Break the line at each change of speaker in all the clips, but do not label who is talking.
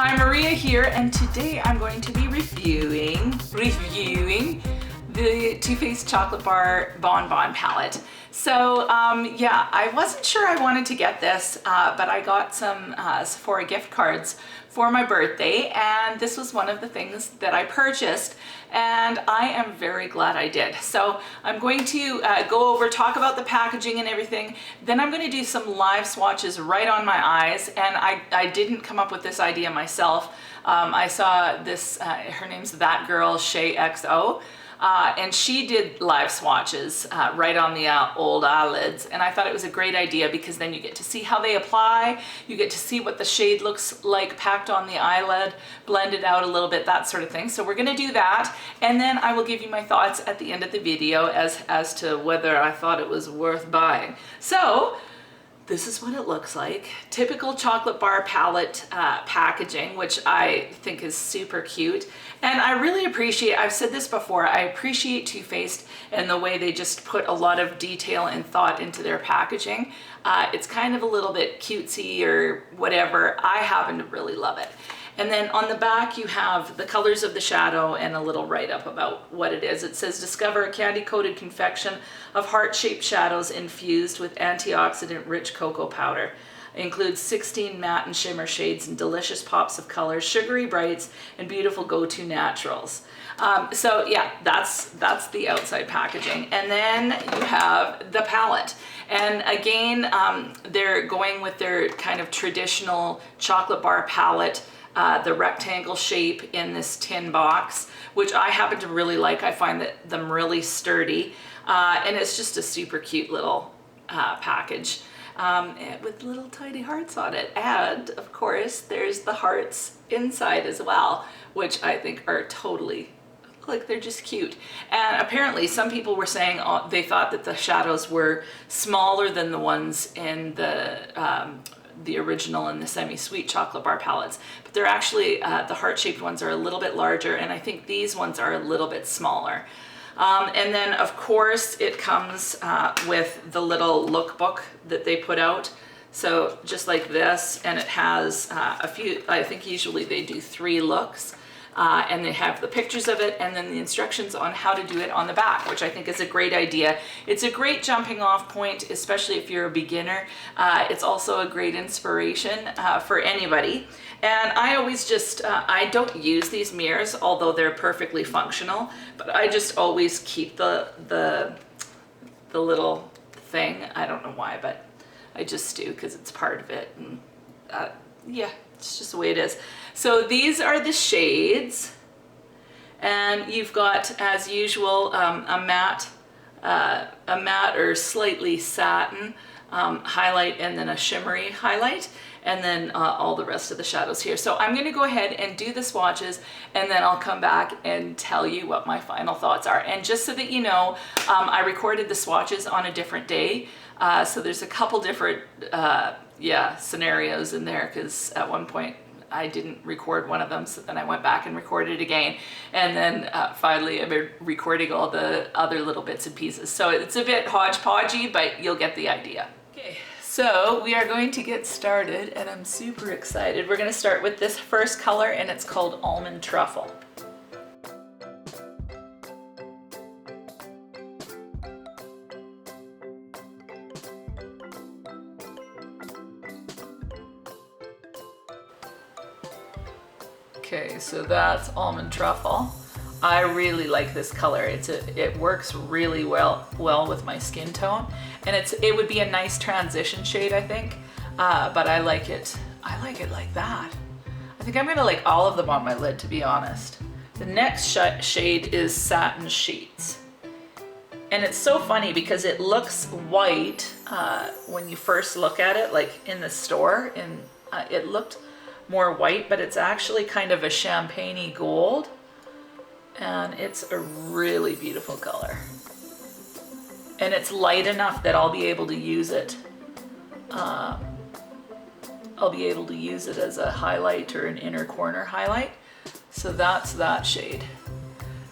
Hi, Maria here, and today I'm going to be reviewing the Too Faced Chocolate Bar Bon Bon palette. So yeah, I wasn't sure I wanted to get this, but I got some Sephora gift cards for my birthday, and this was one of the things that I purchased, and I am very glad I did. So I'm going to go over, talk about the packaging and everything, then I'm going to do some live swatches right on my eyes, and I didn't come up with this idea myself. I saw this, her name's That Girl Shay XO, and she did live swatches right on the old eyelids, and I thought it was a great idea because then you get to see how they apply, you get to see what the shade looks like packed on the eyelid, blended out a little bit, that sort of thing. So we're going to do that, and then I will give you my thoughts at the end of the video as to whether I thought it was worth buying. So this is what it looks like. Typical chocolate bar palette packaging, which I think is super cute. And I really appreciate, I've said this before, I appreciate Too Faced and the way they just put a lot of detail and thought into their packaging. It's kind of a little bit cutesy or whatever. I happen to really love it. And then on the back you have the colors of the shadow and a little write-up about what it is. It says, discover a candy-coated confection of heart-shaped shadows infused with antioxidant-rich cocoa powder. It includes 16 matte and shimmer shades and delicious pops of colors, sugary brights, and beautiful go-to naturals. So yeah, that's the outside packaging. And then you have the palette. And again, they're going with their kind of traditional chocolate bar palette, the rectangle shape in this tin box, which I happen to really like. I find them really sturdy, and it's just a super cute little package with little tiny hearts on it. And of course, there's the hearts inside as well, which I think are totally, like, they're just cute. And apparently some people were saying they thought that the shadows were smaller than the ones in the original and the semi-sweet chocolate bar palettes, but they're actually, the heart-shaped ones are a little bit larger, and I think these ones are a little bit smaller. And then of course it comes with the little lookbook that they put out. So just like this, and it has a few, I think usually they do 3 looks. And they have the pictures of it and then the instructions on how to do it on the back, which I think is a great idea. It's a great jumping off point, especially if you're a beginner. It's also a great inspiration for anybody. And I always just, I don't use these mirrors, although they're perfectly functional, but I just always keep the little thing. I don't know why, but I just do because it's part of it. And yeah, it's just the way it is. So these are the shades, and you've got, as usual, a matte or slightly satin highlight, and then a shimmery highlight, and then all the rest of the shadows here. So I'm going to go ahead and do the swatches, and then I'll come back and tell you what my final thoughts are. And just so that you know, I recorded the swatches on a different day, so there's a couple different scenarios in there, because at one point I didn't record one of them, so then I went back and recorded it again, and then finally I've been recording all the other little bits and pieces. So it's a bit hodgepodgey, but you'll get the idea. Okay, so we are going to get started, and I'm super excited. We're going to start with this first color, and it's called Almond Truffle. Okay, so that's Almond Truffle. I really like this color. It works really well with my skin tone, and it would be a nice transition shade, I think. But I like it. I like it like that. I think I'm gonna like all of them on my lid, to be honest. The next shade is Satin Sheets, and it's so funny because it looks white when you first look at it, like in the store, and it looked more white, but it's actually kind of a champagne-y gold, and it's a really beautiful color, and it's light enough that I'll be able to use it as a highlight or an inner corner highlight. So that's that shade.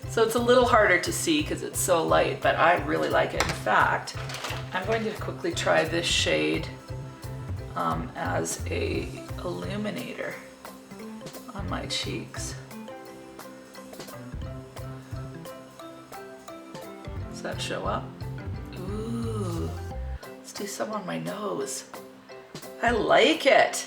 So it's a little harder to see because it's so light, but I really like it. In fact, I'm going to quickly try this shade as a illuminator. on my cheeks. Does that show up? Ooh, let's do some on my nose. I like it.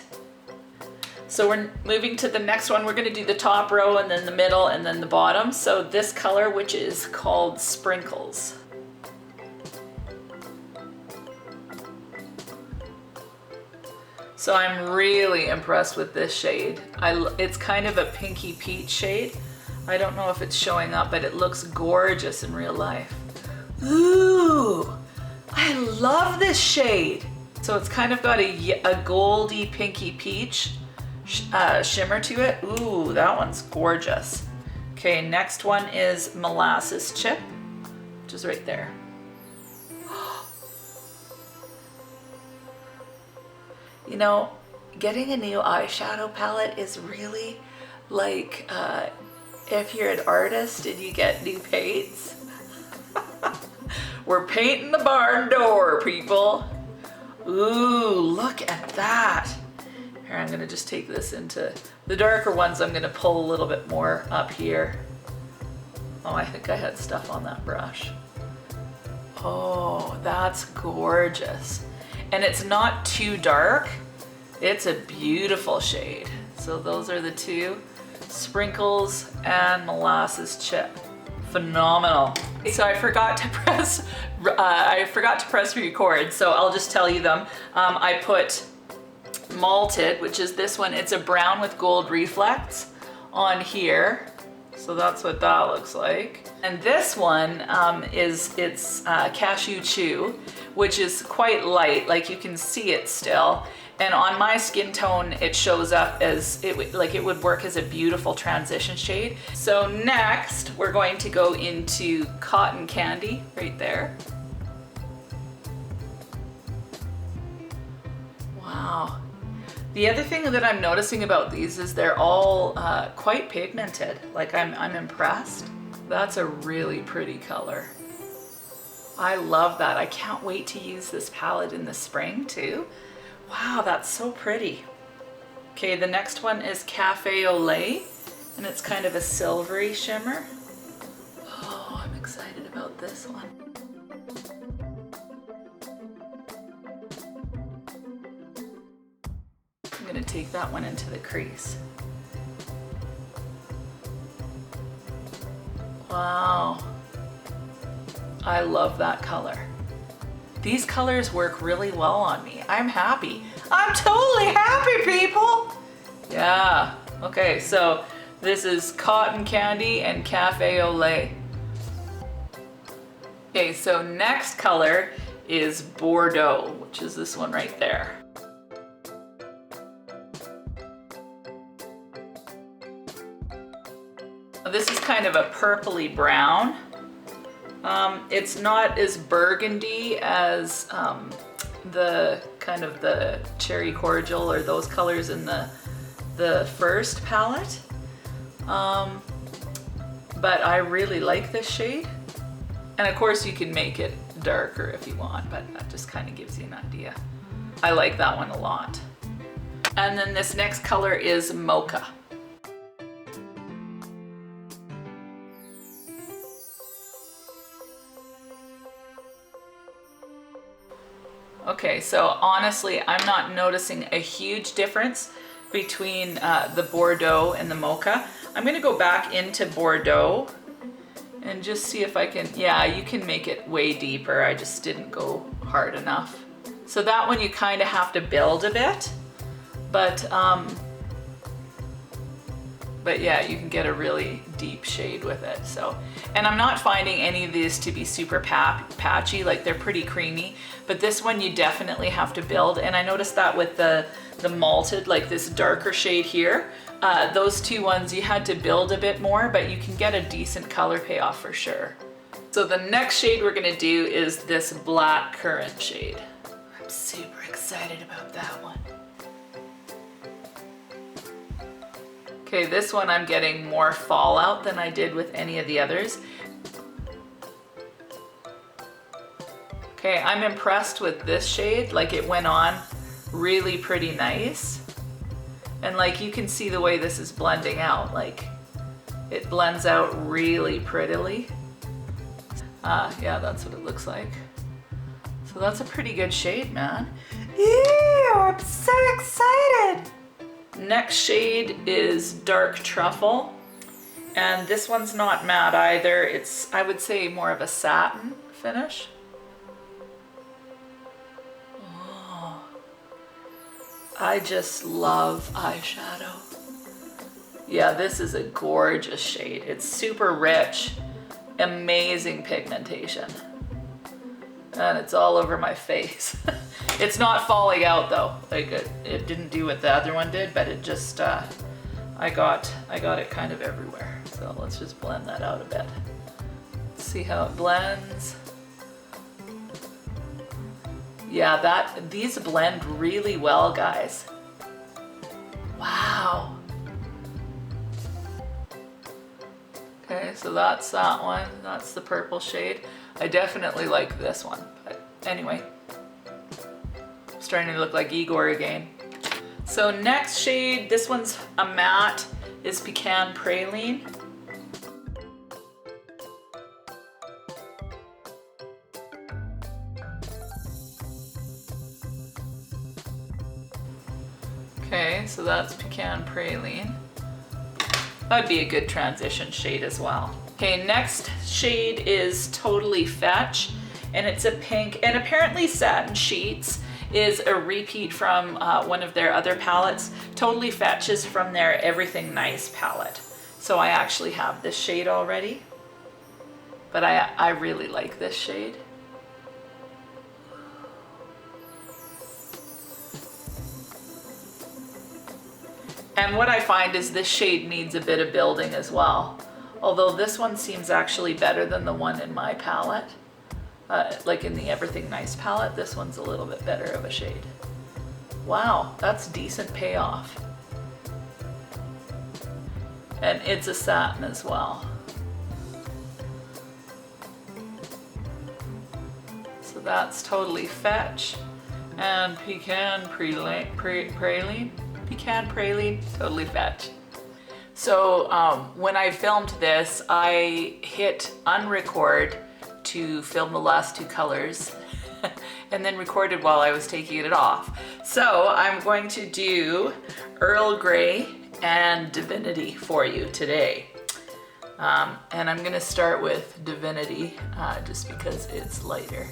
So we're moving to the next one. We're gonna do the top row and then the middle and then the bottom. So this color, which is called Sprinkles. So I'm really impressed with this shade. It's kind of a pinky peach shade. I don't know if it's showing up, but it looks gorgeous in real life. Ooh, I love this shade. So it's kind of got a goldy pinky peach shimmer to it. Ooh, that one's gorgeous. Okay, next one is Molasses Chip, which is right there. You know, getting a new eyeshadow palette is really like if you're an artist and you get new paints. We're painting the barn door, people. Ooh, look at that. Here, I'm gonna just take this into the darker ones. I'm gonna pull a little bit more up here. Oh, I think I had stuff on that brush. Oh, that's gorgeous. And it's not too dark. It's a beautiful shade. So those are the two, Sprinkles and Molasses Chip. Phenomenal. So I forgot to press record, so I'll just tell you them. I put Malted, which is this one. It's a brown with gold reflects on here. So that's what that looks like. And this one it's Cashew Chew, which is quite light, like you can see it still. And on my skin tone, it shows up as, it would work as a beautiful transition shade. So next, we're going to go into Cotton Candy, right there. Wow. The other thing that I'm noticing about these is they're all quite pigmented. Like I'm impressed. That's a really pretty color. I love that. I can't wait to use this palette in the spring too. Wow, that's so pretty. Okay, the next one is Cafe au Lait, and it's kind of a silvery shimmer. Oh, I'm excited about this one. I'm gonna take that one into the crease. Wow, I love that color. These colors work really well on me. I'm happy. I'm totally happy, people. Yeah, okay, so this is Cotton Candy and Cafe au Lait. Okay, so next color is Bordeaux, which is this one right there. This is kind of a purpley brown. It's not as burgundy as the kind of the cherry cordial or those colors in the first palette. But I really like this shade. And of course you can make it darker if you want, but that just kind of gives you an idea. I like that one a lot. And then this next color is Mocha. Okay, so honestly, I'm not noticing a huge difference between the Bordeaux and the Mocha. I'm gonna go back into Bordeaux and just see if I can, yeah, you can make it way deeper. I just didn't go hard enough. So that one you kind of have to build a bit, but yeah, you can get a really deep shade with it. So, and I'm not finding any of these to be super patchy, like they're pretty creamy, but this one you definitely have to build. And I noticed that with the Malted, like this darker shade here, those two ones you had to build a bit more, but you can get a decent color payoff for sure. So the next shade we're gonna do is this Black Currant shade. I'm super excited about that one. Okay, this one I'm getting more fallout than I did with any of the others. Okay, I'm impressed with this shade. Like it went on really pretty nice. And like you can see the way this is blending out, like it blends out really prettily. Yeah, that's what it looks like. So that's a pretty good shade, man. Ew, I'm so excited. Next shade is Dark Truffle. And this one's not matte either. It's, I would say, more of a satin finish. Oh, I just love eyeshadow. Yeah, this is a gorgeous shade. It's super rich, amazing pigmentation. And it's all over my face. It's not falling out though. Like it didn't do what the other one did, but it just, I got it kind of everywhere. So let's just blend that out a bit. See how it blends. Yeah, these blend really well, guys. Wow. Okay, so that's that one. That's the purple shade. I definitely like this one, but anyway. I'm starting to look like Igor again. So next shade, this one's a matte, is Pecan Praline. Okay, so that's Pecan Praline. That'd be a good transition shade as well. Okay, next shade is Totally Fetch, and it's a pink, and apparently Satin Sheets is a repeat from one of their other palettes. Totally Fetch is from their Everything Nice palette. So I actually have this shade already, but I really like this shade. And what I find is this shade needs a bit of building as well. Although this one seems actually better than the one in my palette. Like in the Everything Nice palette, this one's a little bit better of a shade. Wow, that's decent payoff. And it's a satin as well. So that's Totally Fetch and Pecan Praline. Pecan Praline, Totally Fetch. So when I filmed this, I hit unrecord to film the last two colors and then recorded while I was taking it off. So I'm going to do Earl Grey and Divinity for you today. And I'm gonna start with Divinity just because it's lighter.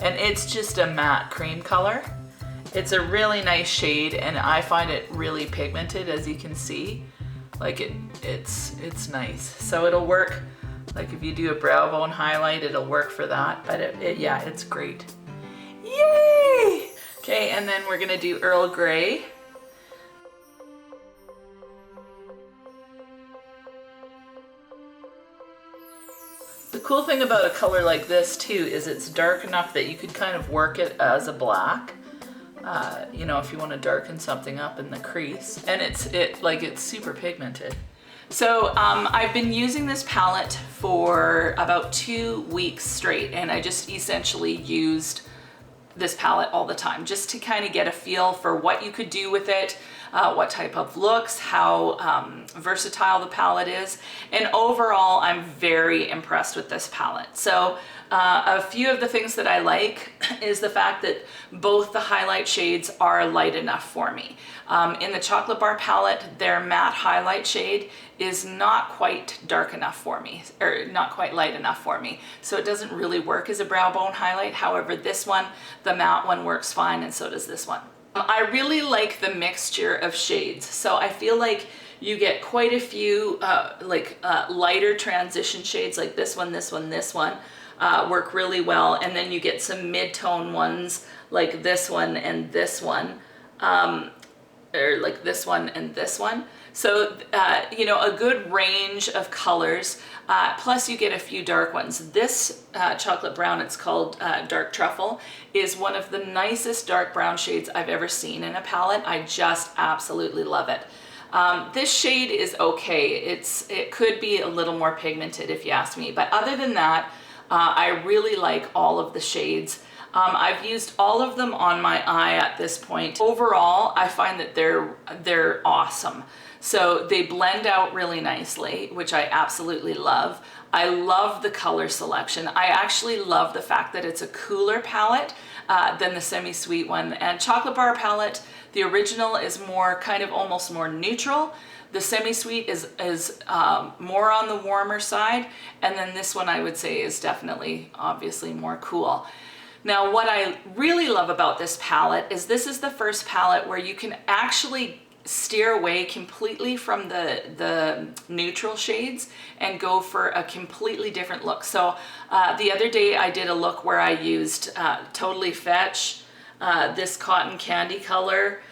And it's just a matte cream color. It's a really nice shade, and I find it really pigmented, as you can see. Like it's nice. So it'll work, like if you do a brow bone highlight, it'll work for that. But yeah, it's great. Yay! Okay, and then we're gonna do Earl Grey. The cool thing about a color like this too is it's dark enough that you could kind of work it as a black. You know, if you want to darken something up in the crease, and it's super pigmented. So I've been using this palette for about 2 weeks straight, and I just essentially used this palette all the time just to kind of get a feel for what you could do with it, what type of looks, how versatile the palette is, and overall I'm very impressed with this palette. So a few of the things that I like is the fact that both the highlight shades are light enough for me. In the Chocolate Bar palette, their matte highlight shade is not quite dark enough for me, or not quite light enough for me. So it doesn't really work as a brow bone highlight. However, this one, the matte one, works fine, and so does this one. I really like the mixture of shades. So I feel like you get quite a few lighter transition shades like this one, this one, this one. Work really well, and then you get some mid-tone ones like this one and this one, or like this one and this one. So you know, a good range of colors, plus you get a few dark ones. This chocolate brown, it's called Dark Truffle, is one of the nicest dark brown shades I've ever seen in a palette. I just absolutely love it. This shade is okay. It could be a little more pigmented if you ask me, but other than that, I really like all of the shades. I've used all of them on my eye at this point. Overall, I find that they're awesome. So they blend out really nicely, which I absolutely love. I love the color selection. I actually love the fact that it's a cooler palette than the semi-sweet one. And Chocolate Bar palette, the original is more kind of almost more neutral. The semi-sweet is more on the warmer side. And then this one I would say is definitely obviously more cool. Now what I really love about this palette is this is the first palette where you can actually steer away completely from the neutral shades and go for a completely different look. So the other day I did a look where I used Totally Fetch, this cotton candy color,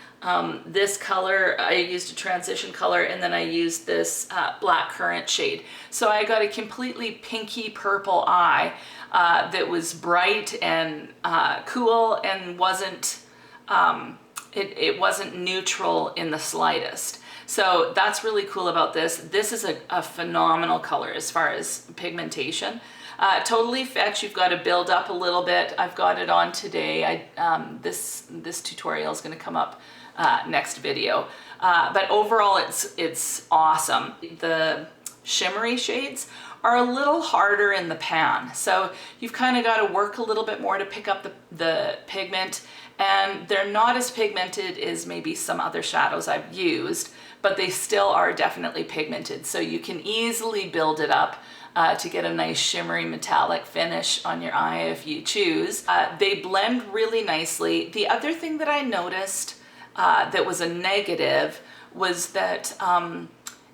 this color, I used a transition color, and then I used this black currant shade. So I got a completely pinky purple eye that was bright and cool and wasn't it wasn't neutral in the slightest. So that's really cool about this. This is a phenomenal color as far as pigmentation. Totally Fetch, you've got to build up a little bit. I've got it on today. This tutorial is going to come up next video. But overall, it's awesome. The shimmery shades are a little harder in the pan. So you've kind of got to work a little bit more to pick up the pigment, and they're not as pigmented as maybe some other shadows I've used, but they still are definitely pigmented. So you can easily build it up to get a nice shimmery metallic finish on your eye if you choose. They blend really nicely. The other thing that I noticed that was a negative was that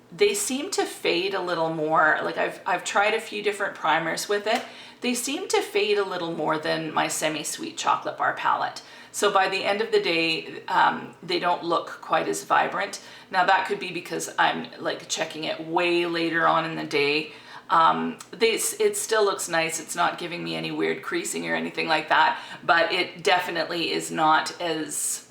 they seem to fade a little more. Like I've tried a few different primers with it. They seem to fade a little more than my semi-sweet Chocolate Bar palette. So by the end of the day, they don't look quite as vibrant. Now that could be because I'm like checking it way later on in the day. It still looks nice. It's not giving me any weird creasing or anything like that, but it definitely is not as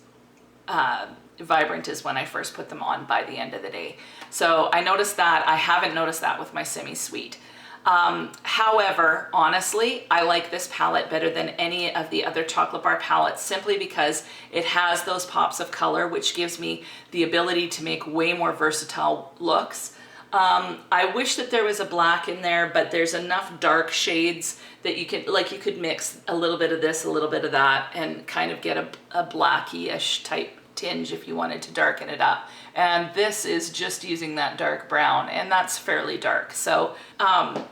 vibrant as when I first put them on by the end of the day. So I noticed that. I haven't noticed that with my semi-sweet. However, honestly, I like this palette better than any of the other Chocolate Bar palettes simply because it has those pops of color, which gives me the ability to make way more versatile looks. I wish that there was a black in there, but there's enough dark shades that you could mix a little bit of this, a little bit of that, and kind of get a blacky-ish type tinge if you wanted to darken it up. And this is just using that dark brown, and that's fairly dark. So,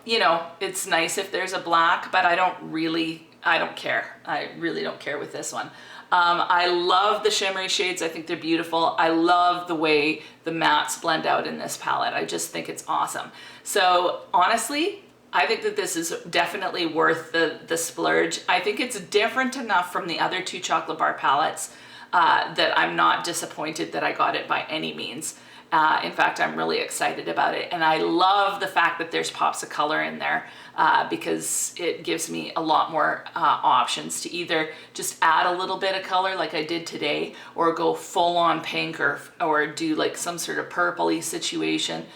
you know, it's nice if there's a black, but I don't care. I really don't care with this one. I love the shimmery shades. I think they're beautiful. I love the way the mattes blend out in this palette. I just think it's awesome. So honestly, I think that this is definitely worth the splurge. I think it's different enough from the other two Chocolate Bar palettes that I'm not disappointed that I got it by any means. In fact, I'm really excited about it. And I love the fact that there's pops of color in there because it gives me a lot more options to either just add a little bit of color like I did today, or go full on pink, or do like some sort of purpley situation.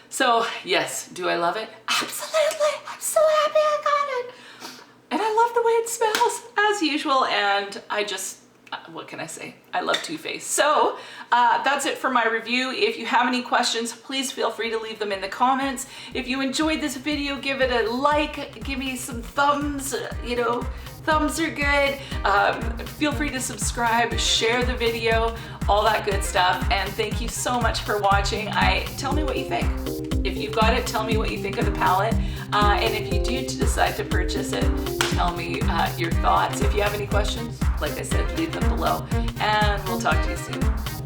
So yes, do I love it? Absolutely. I'm so happy I got it. And I love the way it smells as usual. And I just, what can I say? I love Too Faced. So that's it for my review. If you have any questions, please feel free to leave them in the comments. If you enjoyed this video, give it a like, give me some thumbs, you know, thumbs are good. Feel free to subscribe, share the video, all that good stuff. And thank you so much for watching. Tell me what you think. If you've got it, tell me what you think of the palette. And if you do decide to purchase it, tell me your thoughts. If you have any questions, like I said, leave them below. And we'll talk to you soon.